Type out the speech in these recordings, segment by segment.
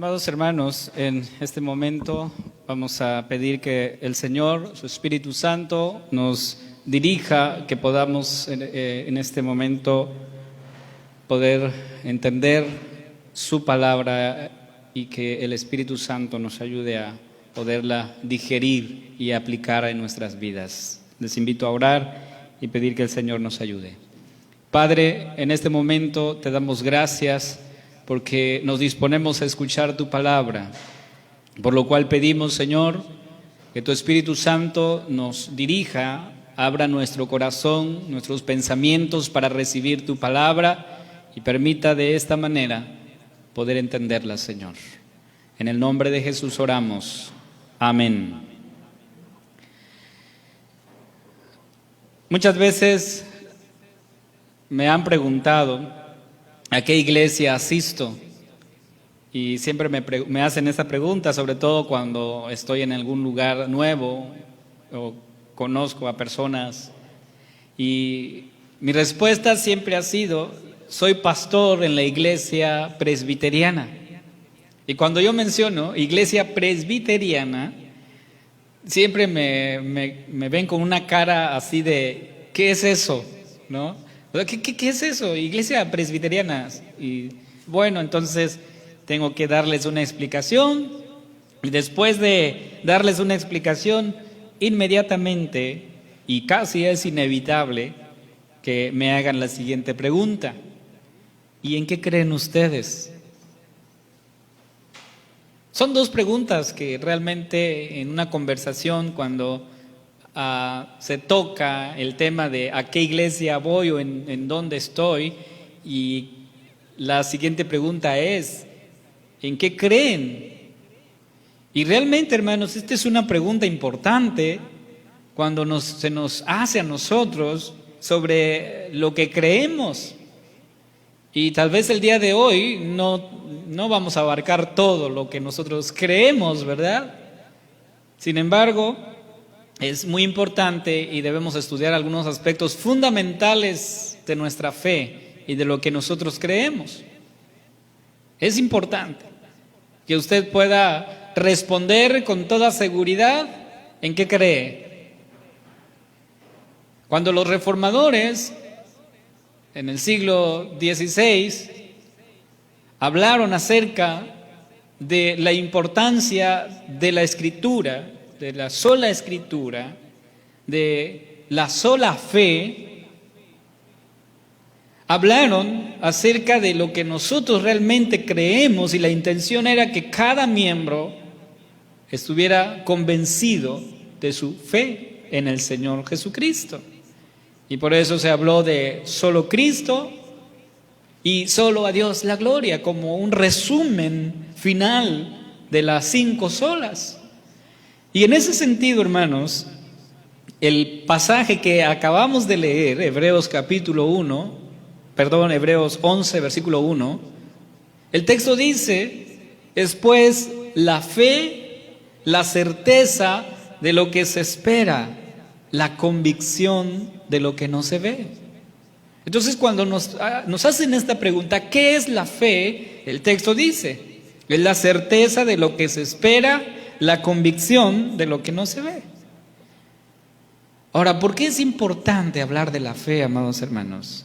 Amados hermanos, en este momento vamos a pedir que el Señor, su Espíritu Santo, nos dirija, que podamos en este momento poder entender su palabra y que el Espíritu Santo nos ayude a poderla digerir y aplicar en nuestras vidas. Les invito a orar y pedir que el Señor nos ayude. Padre, en este momento te damos gracias porque nos disponemos a escuchar tu palabra, por lo cual pedimos, Señor, que tu Espíritu Santo nos dirija, abra nuestro corazón, nuestros pensamientos para recibir tu palabra y permita de esta manera poder entenderla, Señor. En el nombre de Jesús oramos. Amén. Muchas veces me han preguntado ¿a qué iglesia asisto? Y siempre me hacen esa pregunta, sobre todo cuando estoy en algún lugar nuevo o conozco a personas. Y mi respuesta siempre ha sido, soy pastor en la iglesia presbiteriana. Y cuando yo menciono iglesia presbiteriana, siempre me ven con una cara así de, ¿qué es eso? ¿No? ¿Qué es eso? Iglesia presbiteriana. Y bueno, entonces tengo que darles una explicación. Y después de darles una explicación, inmediatamente, y casi es inevitable, que me hagan la siguiente pregunta. ¿Y en qué creen ustedes? Son dos preguntas que realmente en una conversación, cuando se toca el tema de a qué iglesia voy o en dónde estoy, y la siguiente pregunta es, ¿en qué creen? Y realmente, hermanos, esta es una pregunta importante cuando se nos hace a nosotros sobre lo que creemos. Y tal vez el día de hoy no vamos a abarcar todo lo que nosotros creemos, ¿verdad? Sin embargo, es muy importante y debemos estudiar algunos aspectos fundamentales de nuestra fe y de lo que nosotros creemos. Es importante que usted pueda responder con toda seguridad en qué cree. Cuando los reformadores en el siglo XVI hablaron acerca de la importancia de la Escritura, de la sola Escritura, de la sola fe, hablaron acerca de lo que nosotros realmente creemos, y la intención era que cada miembro estuviera convencido de su fe en el Señor Jesucristo. Y por eso se habló de solo Cristo y solo a Dios la gloria, como un resumen final de las 5 solas. Y en ese sentido, hermanos, el pasaje que acabamos de leer, Hebreos 11, versículo 1, el texto dice, es pues la fe, la certeza de lo que se espera, la convicción de lo que no se ve. Entonces, cuando nos hacen esta pregunta, ¿qué es la fe? El texto dice, es la certeza de lo que se espera, la convicción de lo que no se ve. Ahora, ¿por qué es importante hablar de la fe, amados hermanos?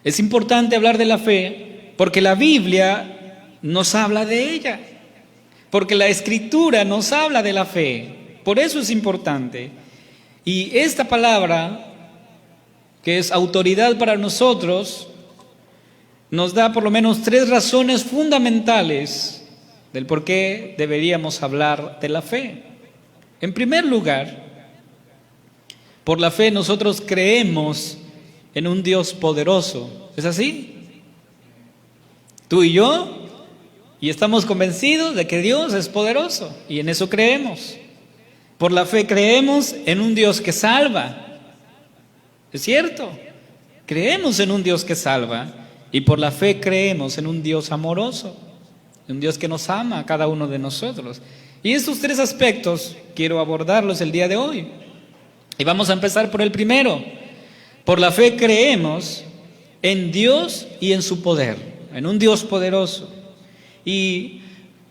Es importante hablar de la fe porque la Biblia nos habla de ella, porque la Escritura nos habla de la fe. Por eso es importante. Y esta palabra, que es autoridad para nosotros, nos da por lo menos 3 razones fundamentales del por qué deberíamos hablar de la fe. En primer lugar, por la fe nosotros creemos en un Dios poderoso. ¿Es así? Tú y yo, y estamos convencidos de que Dios es poderoso, y en eso creemos. Por la fe creemos en un Dios que salva. ¿Es cierto? Creemos en un Dios que salva, y por la fe creemos en un Dios amoroso, un Dios que nos ama a cada uno de nosotros. Y estos 3 aspectos quiero abordarlos el día de hoy. Y vamos a empezar por el primero. Por la fe creemos en Dios y en su poder, en un Dios poderoso. ¿Y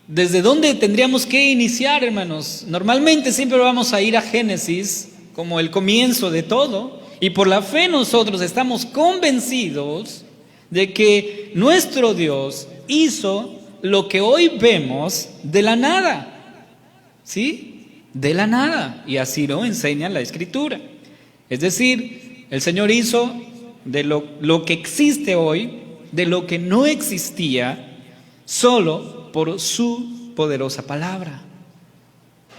desde dónde tendríamos que iniciar, hermanos? Normalmente siempre vamos a ir a Génesis como el comienzo de todo, y por la fe nosotros estamos convencidos de que nuestro Dios hizo lo que hoy vemos de la nada, ¿sí? De la nada, y así lo enseña la Escritura. Es decir, el Señor hizo de lo que existe hoy, de lo que no existía, solo por su poderosa palabra.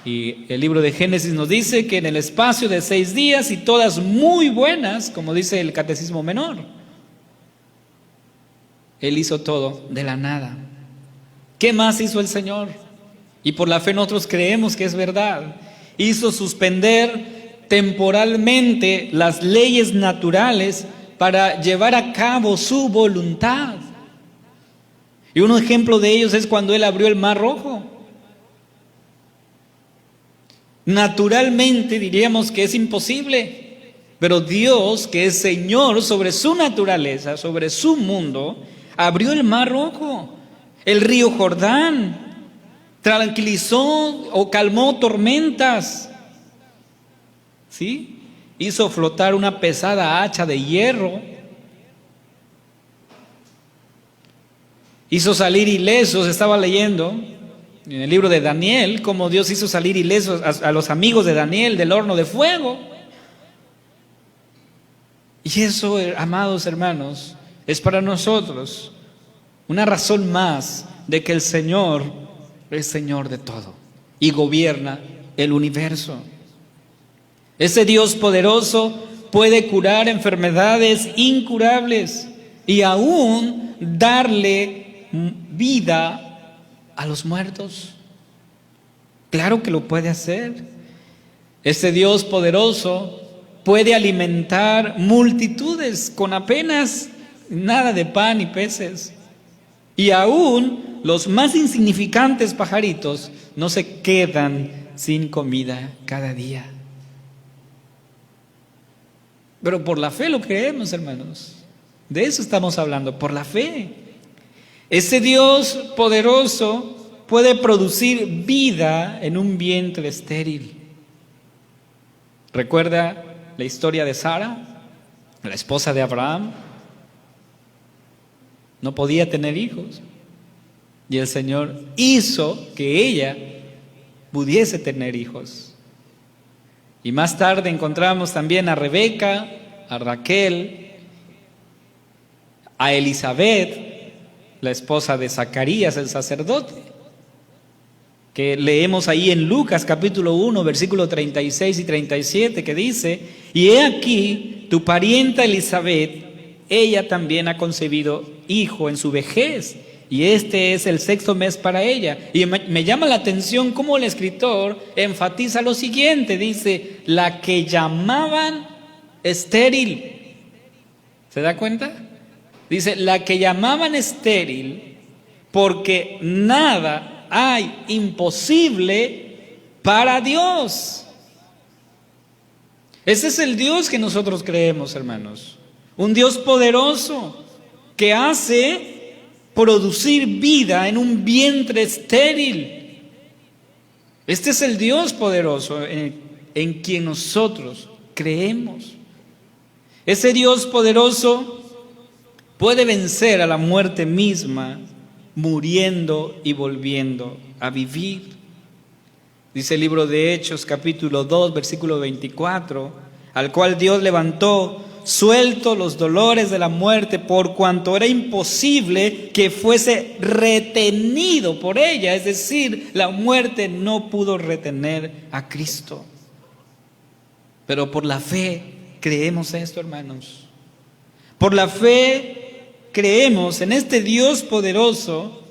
Y el libro de Génesis nos dice que en el espacio de 6 días, y todas muy buenas, como dice el Catecismo Menor, Él hizo todo de la nada. ¿Qué más hizo el Señor? Y por la fe nosotros creemos que es verdad. Hizo suspender temporalmente las leyes naturales para llevar a cabo su voluntad. Y un ejemplo de ellos es cuando Él abrió el Mar Rojo. Naturalmente diríamos que es imposible, pero Dios, que es Señor sobre su naturaleza, sobre su mundo, abrió el Mar Rojo, el río Jordán, tranquilizó o calmó tormentas, ¿sí? Hizo flotar una pesada hacha de hierro, hizo salir ilesos. Estaba leyendo en el libro de Daniel cómo Dios hizo salir ilesos a los amigos de Daniel del horno de fuego. Y eso, amados hermanos, es para nosotros una razón más de que el Señor es Señor de todo y gobierna el universo. Ese Dios poderoso puede curar enfermedades incurables y aún darle vida a los muertos. Claro que lo puede hacer. Ese Dios poderoso puede alimentar multitudes con apenas nada de pan y peces. Y aún los más insignificantes pajaritos no se quedan sin comida cada día. Pero por la fe lo creemos, hermanos. De eso estamos hablando, por la fe. Ese Dios poderoso puede producir vida en un vientre estéril. ¿Recuerda la historia de Sara, la esposa de Abraham? No podía tener hijos. Y el Señor hizo que ella pudiese tener hijos. Y más tarde encontramos también a Rebeca, a Raquel, a Elizabeth, la esposa de Zacarías, el sacerdote, que leemos ahí en Lucas capítulo 1, versículos 36 y 37, que dice: y he aquí, tu parienta Elizabeth, ella también ha concebido hijo en su vejez, y este es el 6º mes para ella. Y me llama la atención cómo el escritor enfatiza lo siguiente, dice: la que llamaban estéril. ¿Se da cuenta? Dice, la que llamaban estéril, porque nada hay imposible para Dios. Ese es el Dios que nosotros creemos, hermanos. Un Dios poderoso que hace producir vida en un vientre estéril. Este es el Dios poderoso en quien nosotros creemos. Ese Dios poderoso puede vencer a la muerte misma, muriendo y volviendo a vivir. Dice el libro de Hechos capítulo 2 versículo 24, al cual Dios levantó suelto los dolores de la muerte, por cuanto era imposible que fuese retenido por ella. Es decir, la muerte no pudo retener a Cristo. Pero por la fe creemos esto, hermanos. Por la fe creemos en este Dios poderoso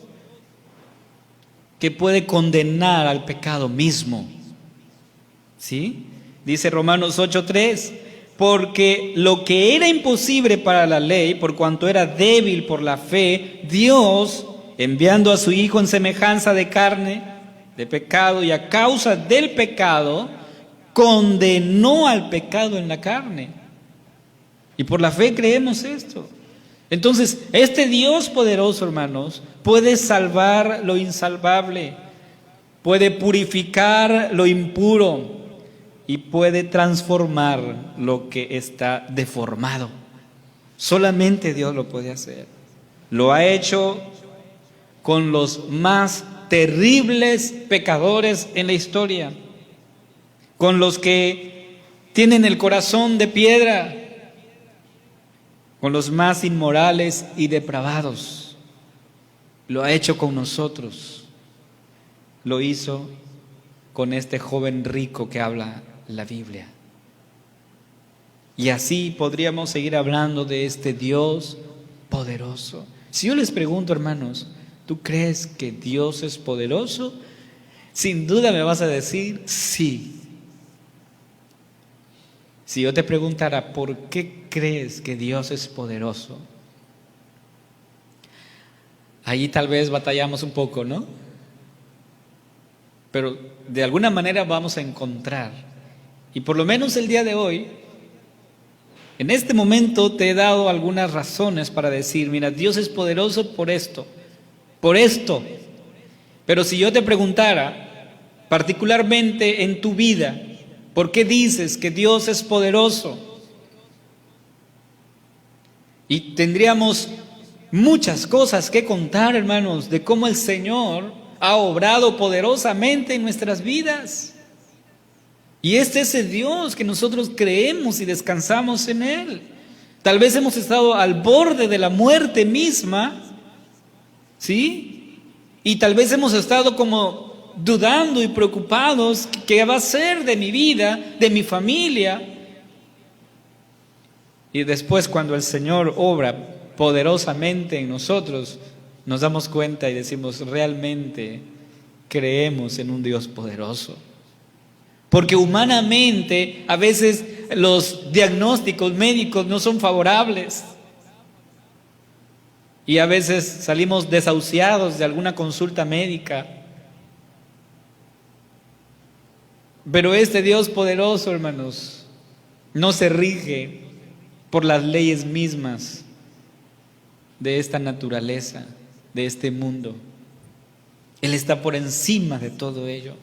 que puede condenar al pecado mismo. ¿Sí? Dice Romanos 8:3, porque lo que era imposible para la ley, por cuanto era débil por la fe, Dios, enviando a su Hijo en semejanza de carne, de pecado, y a causa del pecado, condenó al pecado en la carne. Y por la fe creemos esto. Entonces, este Dios poderoso, hermanos, puede salvar lo insalvable, puede purificar lo impuro y puede transformar lo que está deformado. Solamente Dios lo puede hacer. Lo ha hecho con los más terribles pecadores en la historia, con los que tienen el corazón de piedra, con los más inmorales y depravados. Lo ha hecho con nosotros. Lo hizo con este joven rico que habla la Biblia. Y así podríamos seguir hablando de este Dios poderoso. Si yo les pregunto, hermanos, ¿tú crees que Dios es poderoso? Sin duda me vas a decir sí. Si yo te preguntara, ¿por qué crees que Dios es poderoso? Ahí tal vez batallamos un poco, ¿no? Pero de alguna manera vamos a encontrar. Y por lo menos el día de hoy, en este momento te he dado algunas razones para decir, mira, Dios es poderoso por esto, por esto. Pero si yo te preguntara, particularmente en tu vida, ¿por qué dices que Dios es poderoso? Y tendríamos muchas cosas que contar, hermanos, de cómo el Señor ha obrado poderosamente en nuestras vidas. Y este es el Dios que nosotros creemos y descansamos en Él. Tal vez hemos estado al borde de la muerte misma, ¿sí? Y tal vez hemos estado como dudando y preocupados, ¿qué va a ser de mi vida, de mi familia? Y después, cuando el Señor obra poderosamente en nosotros, nos damos cuenta y decimos, realmente creemos en un Dios poderoso. Porque humanamente a veces los diagnósticos médicos no son favorables. Y a veces salimos desahuciados de alguna consulta médica. Pero este Dios poderoso, hermanos, no se rige por las leyes mismas de esta naturaleza, de este mundo. Él está por encima de todo ello.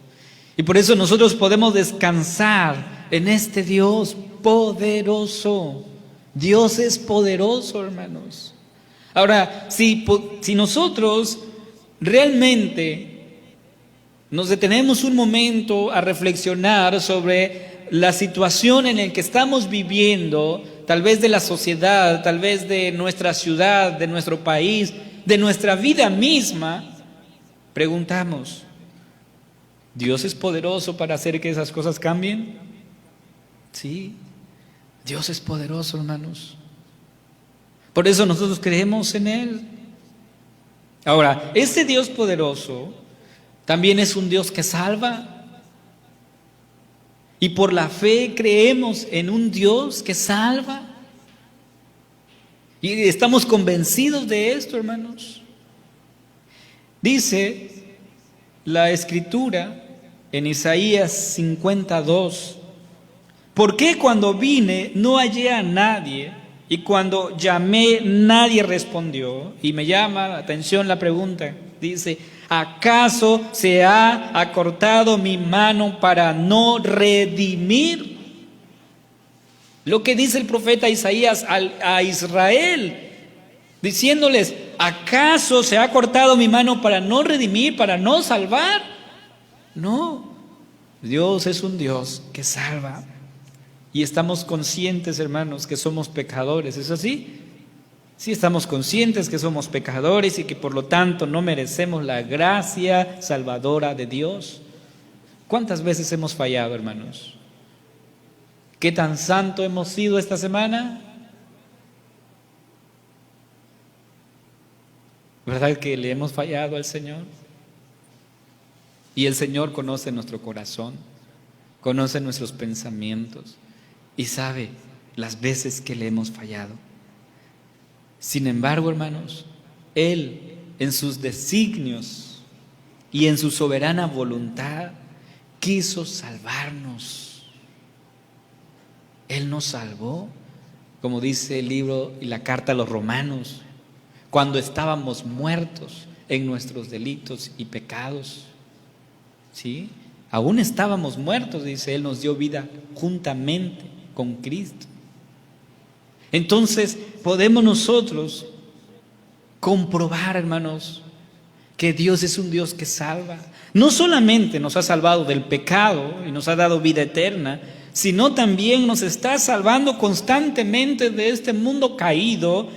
Y por eso nosotros podemos descansar en este Dios poderoso. Dios es poderoso, hermanos. Ahora, si nosotros realmente nos detenemos un momento a reflexionar sobre la situación en la que estamos viviendo, tal vez de la sociedad, tal vez de nuestra ciudad, de nuestro país, de nuestra vida misma, preguntamos, ¿Dios es poderoso para hacer que esas cosas cambien? Sí, Dios es poderoso, hermanos. Por eso nosotros creemos en Él. Ahora, este Dios poderoso también es un Dios que salva. Y por la fe creemos en un Dios que salva. Y estamos convencidos de esto, hermanos. Dice la Escritura en Isaías 52, ¿por qué cuando vine no hallé a nadie? Y cuando llamé nadie respondió. Y me llama la atención la pregunta. Dice, ¿acaso se ha acortado mi mano para no redimir? Lo que dice el profeta Isaías a Israel, diciéndoles, ¿acaso se ha cortado mi mano para no redimir, para no salvar? No, Dios es un Dios que salva. Y estamos conscientes, hermanos, que somos pecadores, ¿es así? Sí, estamos conscientes que somos pecadores y que por lo tanto no merecemos la gracia salvadora de Dios. ¿Cuántas veces hemos fallado, hermanos? ¿Qué tan santo hemos sido esta semana? ¿Verdad que le hemos fallado al Señor? Y el Señor conoce nuestro corazón, conoce nuestros pensamientos y sabe las veces que le hemos fallado. Sin embargo, hermanos, Él en sus designios y en su soberana voluntad quiso salvarnos. Él nos salvó, como dice el libro y la carta a los Romanos, cuando estábamos muertos en nuestros delitos y pecados. ¿Sí? Aún estábamos muertos, dice, Él nos dio vida juntamente con Cristo. Entonces podemos nosotros comprobar, hermanos, que Dios es un Dios que salva. No solamente nos ha salvado del pecado y nos ha dado vida eterna, sino también nos está salvando constantemente de este mundo caído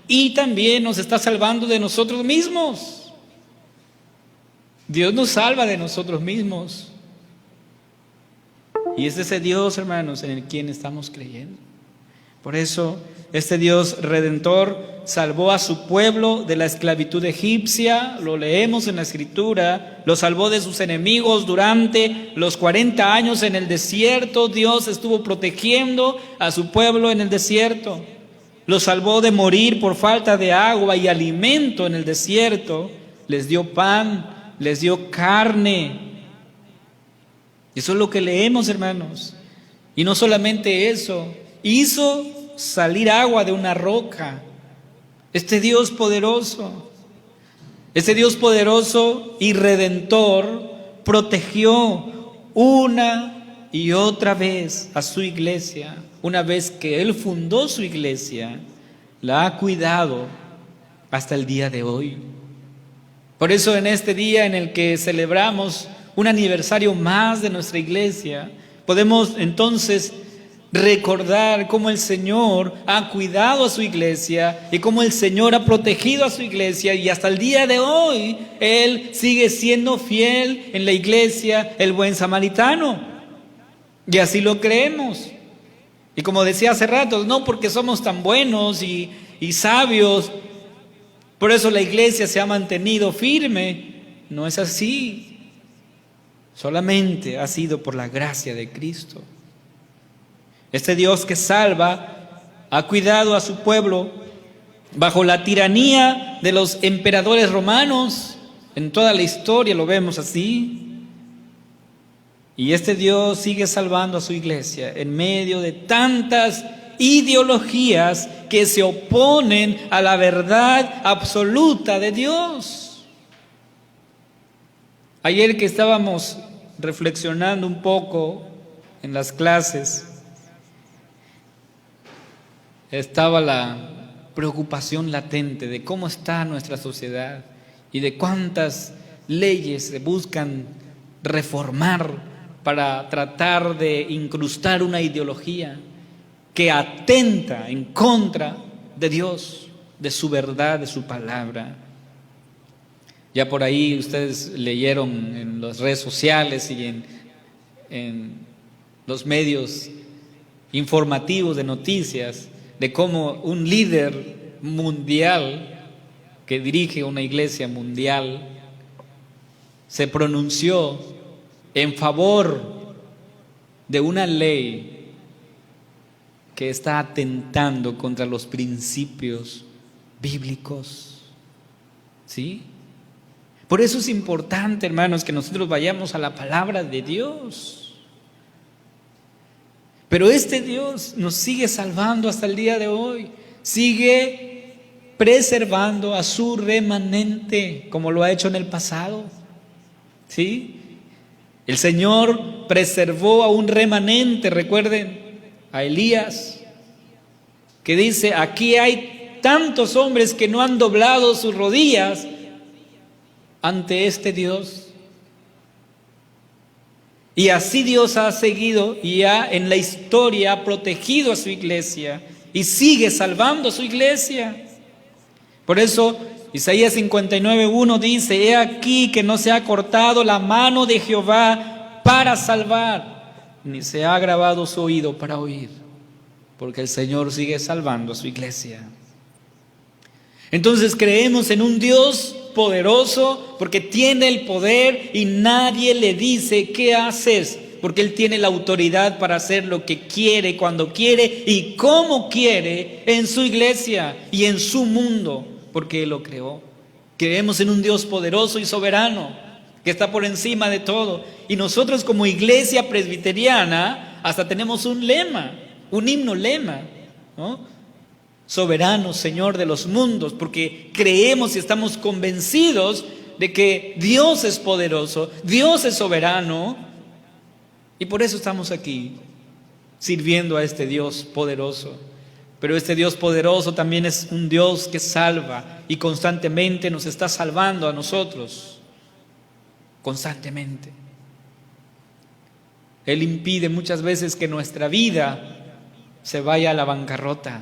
y también nos está salvando de nosotros mismos. Dios nos salva de nosotros mismos. Y es ese Dios, hermanos, en el quien estamos creyendo. Por eso, este Dios redentor salvó a su pueblo de la esclavitud egipcia, lo leemos en la Escritura, lo salvó de sus enemigos durante los 40 años en el desierto. Dios estuvo protegiendo a su pueblo en el desierto. Lo salvó de morir por falta de agua y alimento en el desierto. Les dio pan, les dio carne. Eso es lo que leemos, hermanos. Y no solamente eso, hizo salir agua de una roca. Este Dios poderoso y redentor protegió una y otra vez a su iglesia. Una vez que Él fundó su iglesia, la ha cuidado hasta el día de hoy. Por eso en este día en el que celebramos un aniversario más de nuestra iglesia, podemos entonces recordar cómo el Señor ha cuidado a su iglesia y cómo el Señor ha protegido a su iglesia, y hasta el día de hoy Él sigue siendo fiel en la iglesia, el buen samaritano. Y así lo creemos. Y como decía hace rato, no porque somos tan buenos y sabios, por eso la iglesia se ha mantenido firme. No es así. Solamente ha sido por la gracia de Cristo. Este Dios que salva ha cuidado a su pueblo bajo la tiranía de los emperadores romanos. En toda la historia lo vemos así. Y este Dios sigue salvando a su iglesia en medio de tantas ideologías que se oponen a la verdad absoluta de Dios. Ayer que estábamos reflexionando un poco en las clases, estaba la preocupación latente de cómo está nuestra sociedad y de cuántas leyes se buscan reformar para tratar de incrustar una ideología que atenta en contra de Dios, de su verdad, de su palabra. Ya por ahí ustedes leyeron en las redes sociales y en los medios informativos de noticias de cómo un líder mundial que dirige una iglesia mundial se pronunció en favor de una ley que está atentando contra los principios bíblicos. ¿Sí? Por eso es importante, hermanos, que nosotros vayamos a la palabra de Dios. Pero este Dios nos sigue salvando hasta el día de hoy. Sigue preservando a su remanente, como lo ha hecho en el pasado. ¿Sí? El Señor preservó a un remanente, recuerden, a Elías, que dice: aquí hay tantos hombres que no han doblado sus rodillas ante este Dios. Y así Dios ha seguido y en la historia ha protegido a su iglesia y sigue salvando a su iglesia. Por eso Isaías 59:1 dice: he aquí que no se ha cortado la mano de Jehová para salvar, ni se ha agravado su oído para oír, porque el Señor sigue salvando a su iglesia. Entonces creemos en un Dios poderoso porque tiene el poder y nadie le dice qué haces, porque Él tiene la autoridad para hacer lo que quiere, cuando quiere y como quiere en su iglesia y en su mundo, porque Él lo creó. Creemos en un Dios poderoso y soberano que está por encima de todo. Y nosotros como iglesia presbiteriana hasta tenemos un lema, un himno lema, ¿no? soberano, Señor de los mundos, porque creemos y estamos convencidos de que Dios es poderoso, Dios es soberano, y por eso estamos aquí, sirviendo a este Dios poderoso. Pero este Dios poderoso también es un Dios que salva y constantemente nos está salvando a nosotros, constantemente. Él impide muchas veces que nuestra vida se vaya a la bancarrota.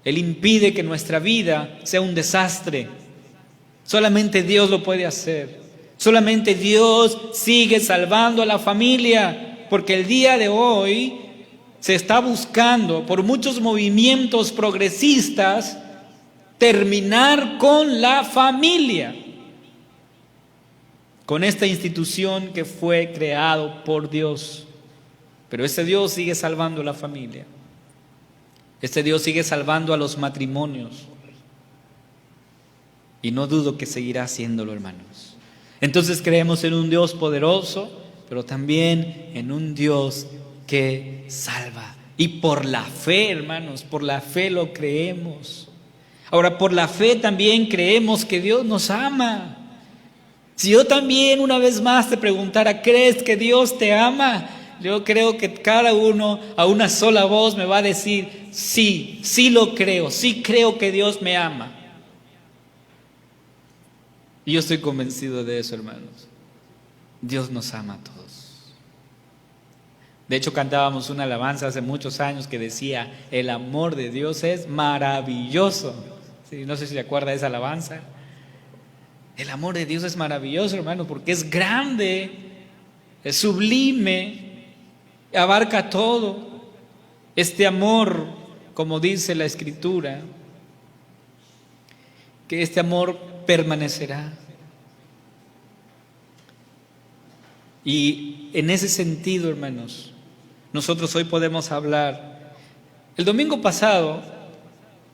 Él impide que nuestra vida sea un desastre. Solamente Dios lo puede hacer. Solamente Dios sigue salvando a la familia, porque el día de hoy se está buscando por muchos movimientos progresistas terminar con la familia, con esta institución que fue creado por Dios. Pero este Dios sigue salvando a la familia. Este Dios sigue salvando a los matrimonios. Y no dudo que seguirá haciéndolo, hermanos. Entonces creemos en un Dios poderoso, pero también en un Dios que salva. Y por la fe, hermanos, por la fe lo creemos. Ahora, por la fe también creemos que Dios nos ama. Si yo también una vez más te preguntara, ¿crees que Dios te ama? Yo creo que cada uno a una sola voz me va a decir, sí, sí lo creo, sí creo que Dios me ama. Y yo estoy convencido de eso, hermanos. Dios nos ama a todos. De hecho, cantábamos una alabanza hace muchos años que decía, el amor de Dios es maravilloso. Sí, no sé si se acuerda de esa alabanza. El amor de Dios es maravilloso, hermano, porque es grande, es sublime, abarca todo. Este amor, como dice la Escritura, que este amor permanecerá. Y en ese sentido, hermanos, nosotros hoy podemos hablar. El domingo pasado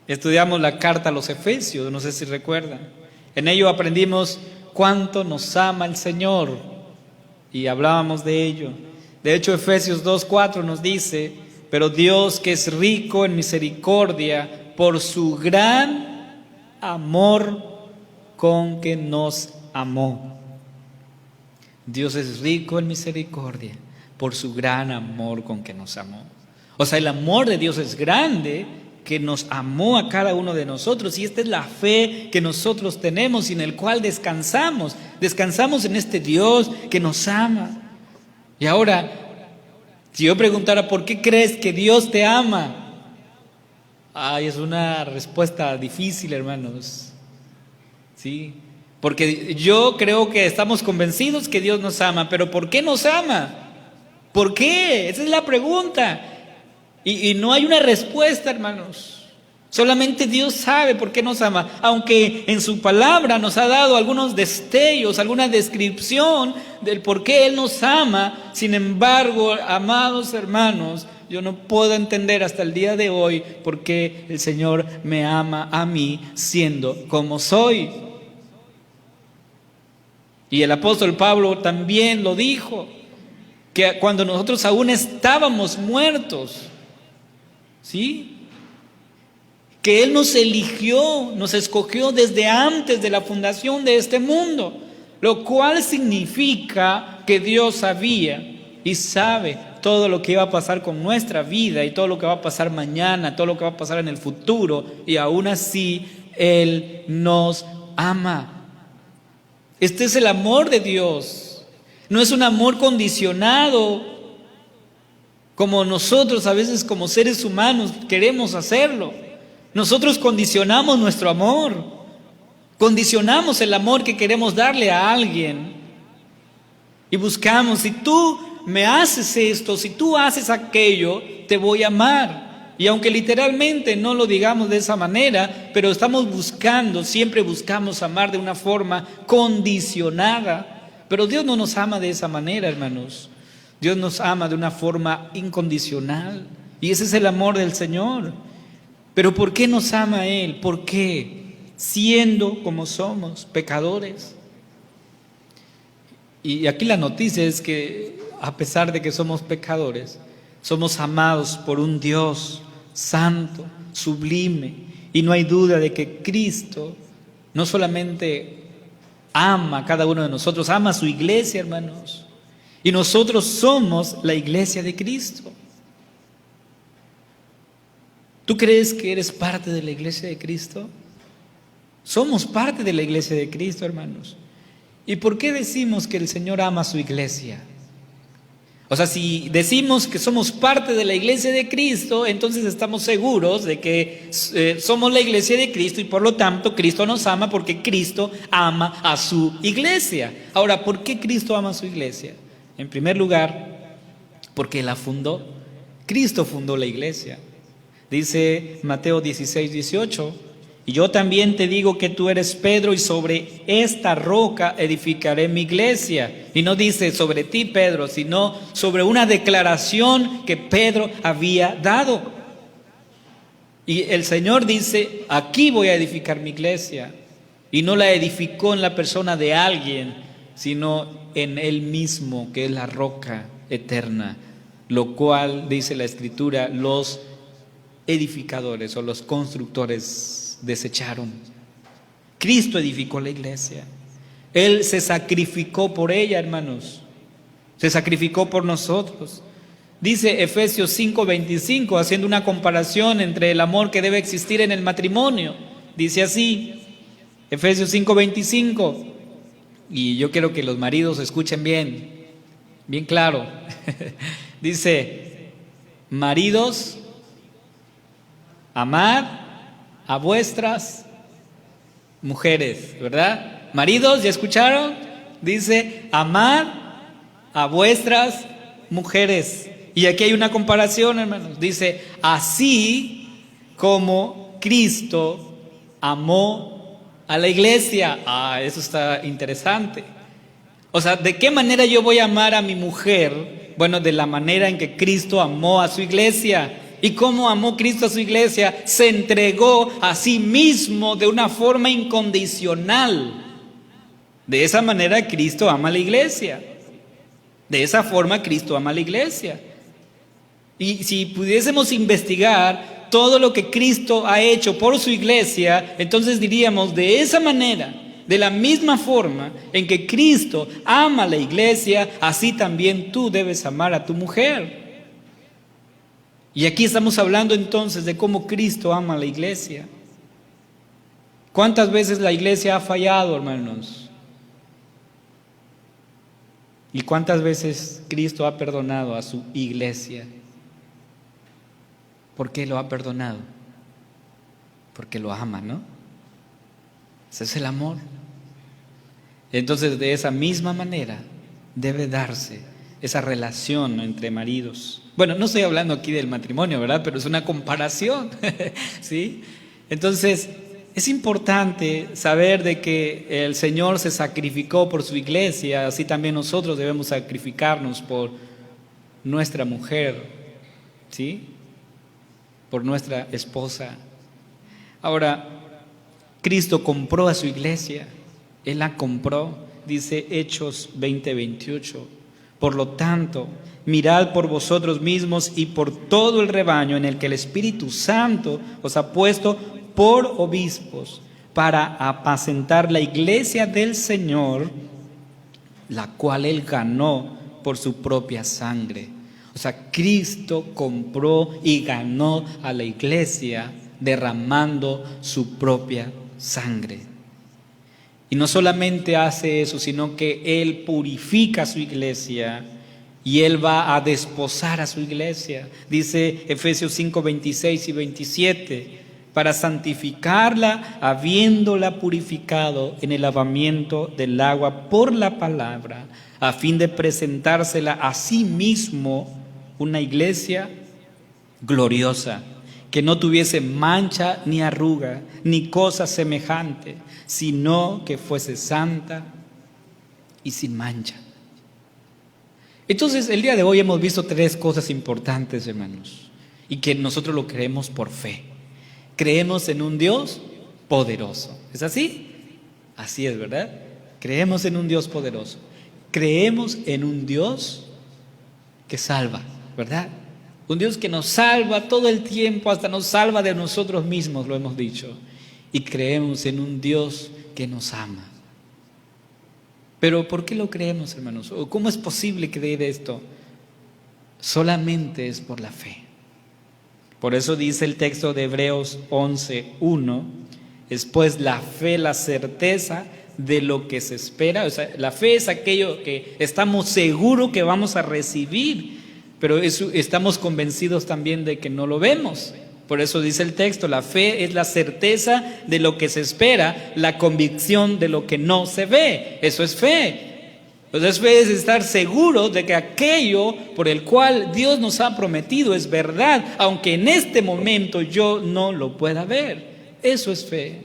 estudiamos la carta a los Efesios, no sé si recuerdan. En ello aprendimos cuánto nos ama el Señor y hablábamos de ello. De hecho, Efesios 2:4 nos dice, pero Dios, que es rico en misericordia, por su gran amor con que nos amó. Dios es rico en misericordia por su gran amor con que nos amó. O sea, el amor de Dios es grande, que nos amó a cada uno de nosotros, y esta es la fe que nosotros tenemos y en el cual descansamos. Descansamos en este Dios que nos ama. Y ahora, si yo preguntara, ¿por qué crees que Dios te ama? Ay, es una respuesta difícil, hermanos. ¿Sí? Porque yo creo que estamos convencidos que Dios nos ama, pero ¿por qué nos ama? ¿Por qué? Esa es la pregunta. Y no hay una respuesta, hermanos. Solamente Dios sabe por qué nos ama. Aunque en su palabra nos ha dado algunos destellos, alguna descripción del por qué Él nos ama. Sin embargo, amados hermanos, yo no puedo entender hasta el día de hoy por qué el Señor me ama a mí siendo como soy. Y el apóstol Pablo también lo dijo, que cuando nosotros aún estábamos muertos, ¿sí?, que Él nos eligió, nos escogió desde antes de la fundación de este mundo, lo cual significa que Dios sabía y sabe todo lo que iba a pasar con nuestra vida y todo lo que va a pasar mañana, todo lo que va a pasar en el futuro, y aún así Él nos ama. Este es el amor de Dios. No es un amor condicionado como nosotros a veces como seres humanos queremos hacerlo. Nosotros condicionamos nuestro amor, condicionamos el amor que queremos darle a alguien y buscamos, si tú me haces esto, si tú haces aquello, te voy a amar. Y aunque literalmente no lo digamos de esa manera, pero estamos buscando, siempre buscamos amar de una forma condicionada. Pero Dios no nos ama de esa manera, hermanos. Dios nos ama de una forma incondicional. Y ese es el amor del Señor. Pero ¿por qué nos ama Él? ¿Por qué? Siendo como somos, pecadores. Y aquí la noticia es que a pesar de que somos pecadores, somos amados por un Dios santo, sublime. Y no hay duda de que Cristo no solamente ama a cada uno de nosotros, ama a su iglesia, hermanos. Y nosotros somos la iglesia de Cristo. ¿Tú crees que eres parte de la iglesia de Cristo? Somos parte de la iglesia de Cristo, hermanos. ¿Y por qué decimos que el Señor ama a su iglesia? O sea, si decimos que somos parte de la iglesia de Cristo, entonces estamos seguros de que somos la iglesia de Cristo y por lo tanto Cristo nos ama porque Cristo ama a su iglesia. Ahora, ¿por qué Cristo ama a su iglesia? En primer lugar, porque la fundó. Cristo fundó la iglesia. Dice Mateo 16:18, y yo también te digo que tú eres Pedro y sobre esta roca edificaré mi iglesia. Y no dice sobre ti, Pedro, sino sobre una declaración que Pedro había dado. Y el Señor dice, aquí voy a edificar mi iglesia. Y no la edificó en la persona de alguien, sino en Él mismo, que es la roca eterna. Lo cual, dice la Escritura, los edificadores o los constructores desecharon. Cristo edificó la iglesia. Él se sacrificó por ella, hermanos. Se sacrificó por nosotros. Dice Efesios 5:25, haciendo una comparación entre el amor que debe existir en el matrimonio. Dice así, Efesios 5:25, y yo quiero que los maridos escuchen bien, bien claro. Dice, maridos, amad a vuestras mujeres, ¿verdad? Maridos, ¿ya escucharon? Dice, amad a vuestras mujeres. Y aquí hay una comparación, hermanos. Dice, así como Cristo amó a la iglesia. Eso está interesante. O sea, ¿de qué manera yo voy a amar a mi mujer? Bueno, de la manera en que Cristo amó a su iglesia. ¿Y cómo amó Cristo a su iglesia? Se entregó a sí mismo de una forma incondicional. De esa manera Cristo ama a la iglesia. De esa forma Cristo ama a la iglesia. Y si pudiésemos investigar todo lo que Cristo ha hecho por su iglesia, entonces diríamos, de esa manera, de la misma forma en que Cristo ama a la iglesia, así también tú debes amar a tu mujer. Y aquí estamos hablando entonces de cómo Cristo ama a la iglesia. ¿Cuántas veces la iglesia ha fallado, hermanos? ¿Y cuántas veces Cristo ha perdonado a su iglesia? ¿Por qué lo ha perdonado? Porque lo ama, ¿no? Ese es el amor. Entonces, de esa misma manera debe darse esa relación entre maridos. Bueno, no estoy hablando aquí del matrimonio, ¿verdad? Pero es una comparación, ¿sí? Entonces, es importante saber de que el Señor se sacrificó por su iglesia, así también nosotros debemos sacrificarnos por nuestra mujer, ¿sí? Por nuestra esposa. Ahora, Cristo compró a su iglesia, Él la compró, dice Hechos 20:28. Por lo tanto, mirad por vosotros mismos y por todo el rebaño en el que el Espíritu Santo os ha puesto por obispos para apacentar la iglesia del Señor, la cual Él ganó por su propia sangre. O sea, Cristo compró y ganó a la iglesia derramando su propia sangre. Y no solamente hace eso, sino que Él purifica a su iglesia y Él va a desposar a su iglesia. Dice Efesios 5:26 y 27, para santificarla, habiéndola purificado en el lavamiento del agua por la palabra, a fin de presentársela a sí mismo una iglesia gloriosa, que no tuviese mancha ni arruga, ni cosa semejante, sino que fuese santa y sin mancha. Entonces, el día de hoy hemos visto tres cosas importantes, hermanos, y que nosotros lo creemos por fe. Creemos en un Dios poderoso. ¿Es así? Así es, ¿verdad? Creemos en un Dios poderoso. Creemos en un Dios que salva, ¿verdad? Un Dios que nos salva todo el tiempo, hasta nos salva de nosotros mismos, lo hemos dicho. Y creemos en un Dios que nos ama. Pero ¿por qué lo creemos, hermanos? ¿O cómo es posible creer esto? Solamente es por la fe. Por eso dice el texto de Hebreos 11:1, es pues la fe, la certeza de lo que se espera. O sea, la fe es aquello que estamos seguros que vamos a recibir, pero estamos convencidos también de que no lo vemos. Por eso dice el texto, la fe es la certeza de lo que se espera, la convicción de lo que no se ve. Eso es fe. Entonces fe es estar seguro de que aquello por el cual Dios nos ha prometido es verdad, aunque en este momento yo no lo pueda ver. Eso es fe.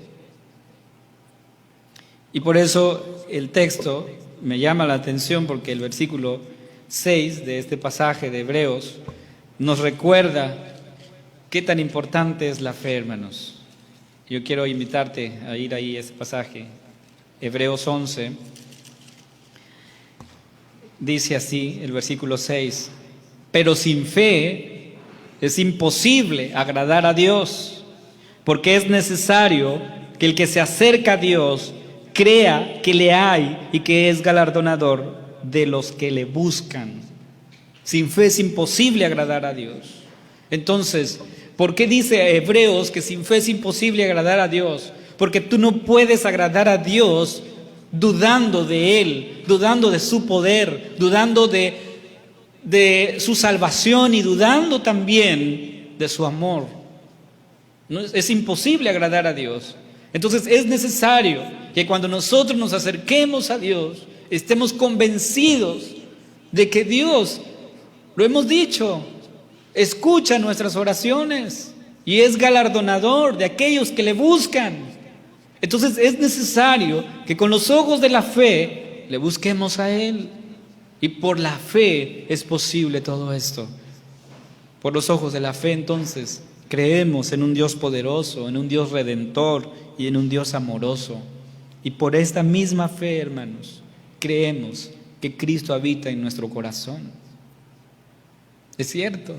Y por eso el texto me llama la atención, porque el versículo 6 de este pasaje de Hebreos nos recuerda qué tan importante es la fe, hermanos. Yo quiero invitarte a ir ahí a ese pasaje. Hebreos 11, dice así el versículo 6: pero sin fe es imposible agradar a Dios, porque es necesario que el que se acerca a Dios crea que le hay y que es galardonador de los que le buscan. Sin fe es imposible agradar a Dios. Entonces, ¿por qué dice Hebreos que sin fe es imposible agradar a Dios? Porque tú no puedes agradar a Dios dudando de Él, dudando de su poder, dudando de su salvación y dudando también de su amor. ¿No? Es imposible agradar a Dios. Entonces es necesario que cuando nosotros nos acerquemos a Dios, estemos convencidos de que Dios, lo hemos dicho, escucha nuestras oraciones y es galardonador de aquellos que le buscan. Entonces es necesario que con los ojos de la fe le busquemos a Él. Y por la fe es posible todo esto. Por los ojos de la fe, entonces, creemos en un Dios poderoso, en un Dios redentor y en un Dios amoroso. Y por esta misma fe, hermanos, creemos que Cristo habita en nuestro corazón. Es cierto.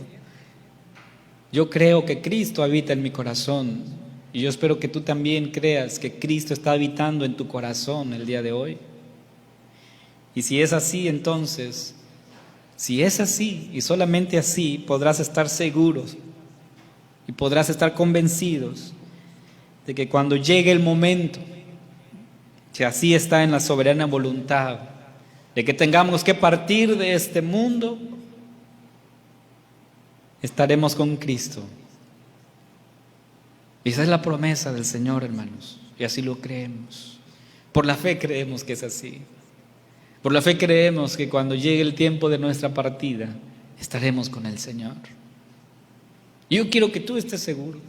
Yo creo que Cristo habita en mi corazón. Y yo espero que tú también creas que Cristo está habitando en tu corazón el día de hoy. Y si es así, entonces, si es así y solamente así, podrás estar seguros y podrás estar convencidos de que cuando llegue el momento, que así está en la soberana voluntad, de que tengamos que partir de este mundo, estaremos con Cristo. Y esa es la promesa del Señor, hermanos, y así lo creemos. Por la fe creemos que es así. Por la fe creemos que cuando llegue el tiempo de nuestra partida, estaremos con el Señor. Y yo quiero que tú estés seguro.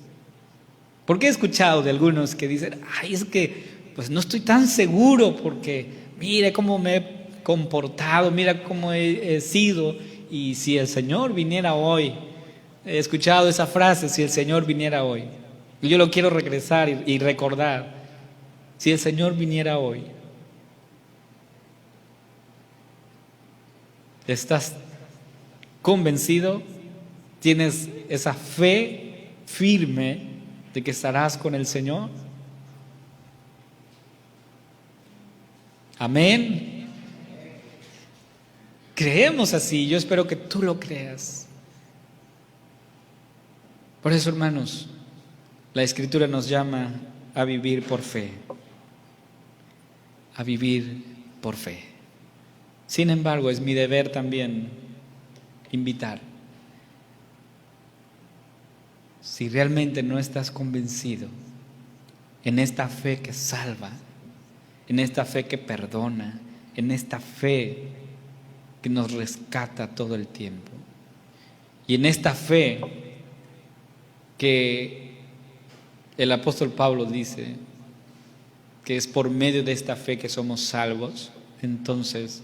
Porque he escuchado de algunos que dicen, ay, es que pues no estoy tan seguro porque mira cómo me he comportado, mira cómo he sido. Y si el Señor viniera hoy, he escuchado esa frase, si el Señor viniera hoy. Y yo lo quiero regresar y recordar. Si el Señor viniera hoy, ¿estás convencido? ¿Tienes esa fe firme de que estarás con el Señor? Amén. Creemos así. Yo espero que tú lo creas. Por eso, hermanos, la Escritura nos llama a vivir por fe. A vivir por fe. Sin embargo, es mi deber también invitar. Si realmente no estás convencido en esta fe que salva, en esta fe que perdona, en esta fe que nos rescata todo el tiempo, y en esta fe que el apóstol Pablo dice que es por medio de esta fe que somos salvos, entonces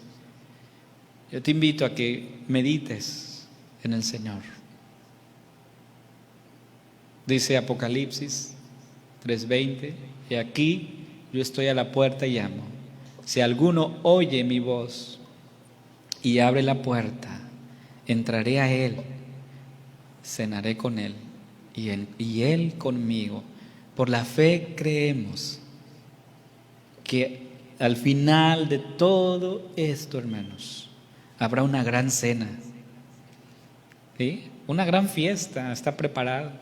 yo te invito a que medites en el Señor. Dice Apocalipsis 3:20, y aquí yo estoy a la puerta y llamo. Si alguno oye mi voz y abre la puerta, entraré a él cenaré con Él y Él conmigo. Por la fe creemos que al final de todo esto, hermanos, habrá una gran cena, ¿sí? Una gran fiesta está preparada.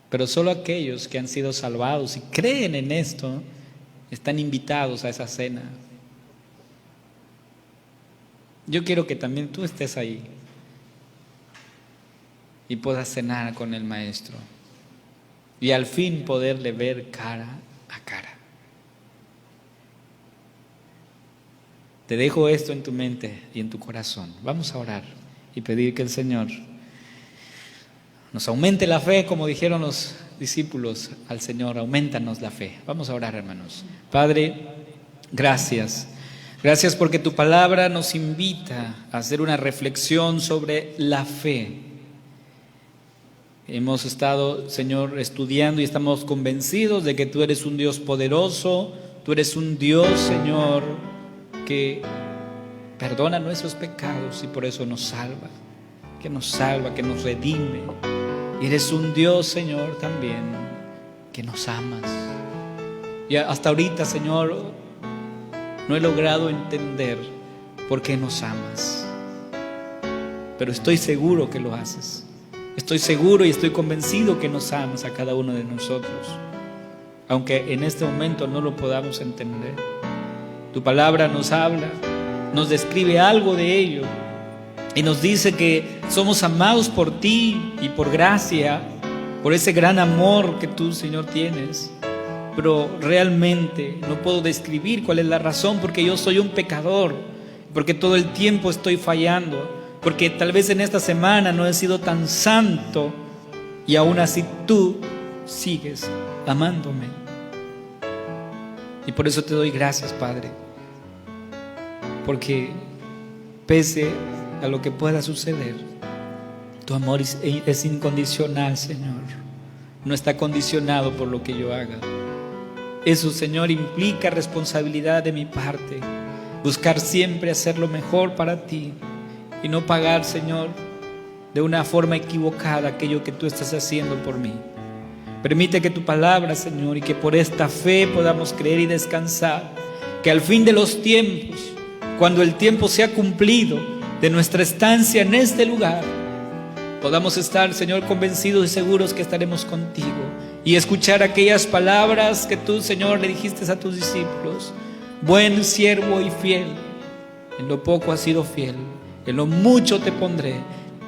Pero solo aquellos que han sido salvados y creen en esto están invitados a esa cena. Yo quiero que también tú estés ahí y puedas cenar con el Maestro y al fin poderle ver cara a cara. Te dejo esto en tu mente y en tu corazón. Vamos a orar y pedir que el Señor nos aumente la fe, como dijeron los discípulos al Señor, aumentanos la fe. Vamos a orar, hermanos. Padre, gracias. Gracias porque tu palabra nos invita a hacer una reflexión sobre la fe. Hemos estado, Señor, estudiando y estamos convencidos de que tú eres un Dios poderoso, tú eres un Dios, Señor, que perdona nuestros pecados y por eso nos salva, que nos redime. Y eres un Dios, Señor, también que nos amas. Y hasta ahorita, Señor, no he logrado entender por qué nos amas, pero estoy seguro que lo haces. Estoy seguro y estoy convencido que nos amas a cada uno de nosotros, aunque en este momento no lo podamos entender. Tu palabra nos habla, nos describe algo de ello y nos dice que somos amados por ti y por gracia, por ese gran amor que tú, Señor, tienes. Pero realmente no puedo describir cuál es la razón, porque yo soy un pecador, porque todo el tiempo estoy fallando, porque tal vez en esta semana no he sido tan santo y aún así tú sigues amándome. Y por eso te doy gracias, Padre, porque pese a lo que pueda suceder, tu amor es incondicional, Señor. No está condicionado por lo que yo haga. Eso, Señor, implica responsabilidad de mi parte, buscar siempre hacer lo mejor para ti y no pagar, Señor, de una forma equivocada aquello que tú estás haciendo por mí. Permite que tu palabra, Señor, y que por esta fe podamos creer y descansar, que al fin de los tiempos, cuando el tiempo sea cumplido de nuestra estancia en este lugar, podamos estar, Señor, convencidos y seguros que estaremos contigo y escuchar aquellas palabras que tú, Señor, le dijiste a tus discípulos: buen siervo y fiel, en lo poco has sido fiel, en lo mucho te pondré,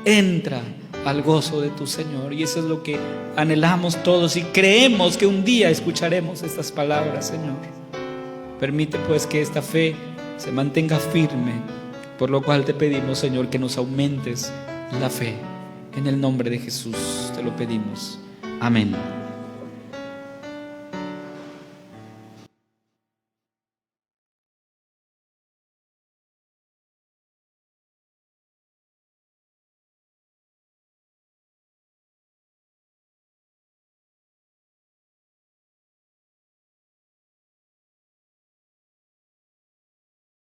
entra al gozo de tu Señor. Y eso es lo que anhelamos todos y creemos que un día escucharemos estas palabras, Señor. Permite pues que esta fe se mantenga firme, por lo cual te pedimos, Señor, que nos aumentes la fe. En el nombre de Jesús te lo pedimos. Amén.